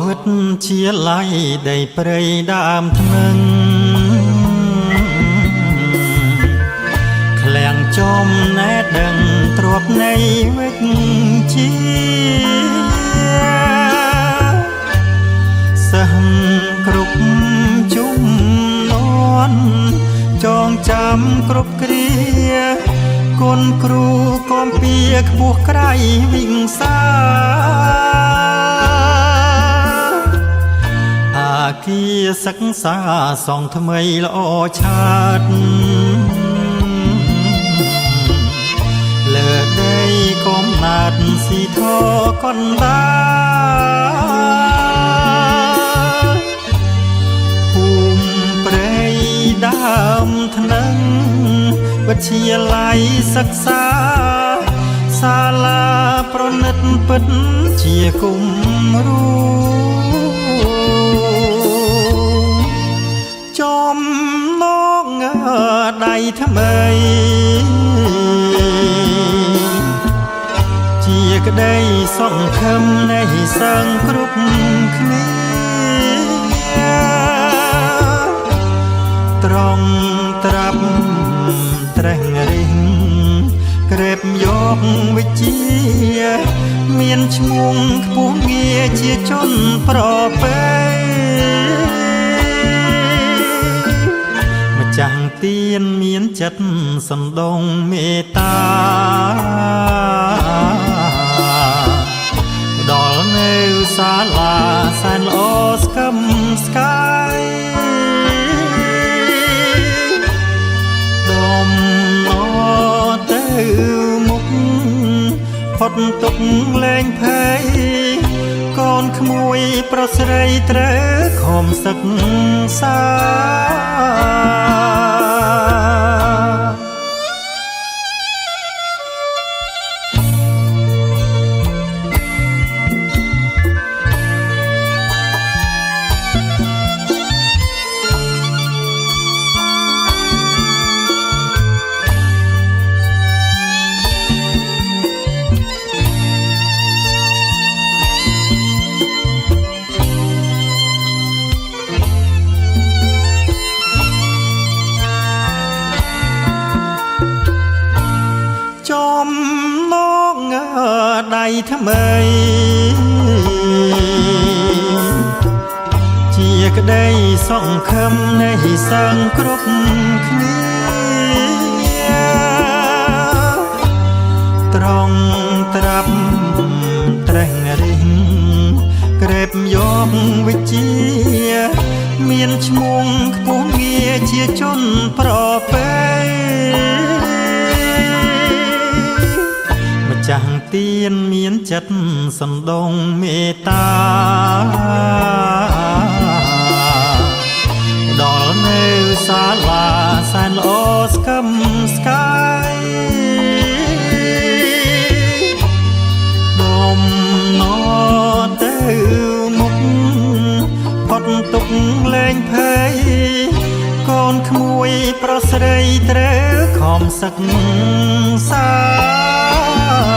វិតជាឡៃដីព្រៃដើមថ្នឹងឃ្លាំងចំណែដឹងទ្រពនៃវិជ្ជាសិស្សគ្រប់ជុំនន់ចងចាំគ្រប់គ្រាគុណគ្រូកំពីខ្ពស់ក្រៃវិង្សាអាគារសិក្សាសង់ថ្មីល្អឆាតលើដីកំណាត់ស៊ីធកណ្ដាភូមិព្រៃដើមថ្នឹងវិទ្យាល័យសិក្សាសាលាប្រណិតពិតជាគំរូចំណងដៃថ្មីជាក្តីសង្ឃឹមនៃសឹងគ្រប់គ្នាត្រង់ត្រាប់ត្រេះរិះក្រេបយកវិជ្ជាមានឈ្មោះខ្ពស់ងារជាជនប្រពៃម្ចាស់ទានមានចិត្តសណ្ដងមេត្តាផ្ដល់នៅសាលាសែនល្អស្កឹមស្កាយដំណទៅមុខផុតទុកលែងភ័យកូនក្មួយប្រុសស្រីត្រូវខំសិក្សាចំណងដៃថ្មីជាក្តីសង្ឃឹមនៃសឹងគ្រប់គ្នាត្រង់ត្រាប់ត្រេះរិះក្រេបយកវិជ្ជាមានឈ្មោះខ្ពស់ងារជាជនប្រពៃចាស់ទានមានចិត្តសណ្ដងមេត្តាផ្ដល់នៅសាលាសែនល្អស្កឹមស្កាយដំណទៅមុខផុតទុកលែងភ័យកូនក្មួយប្រុសស្រីត្រូវខំសិក្សា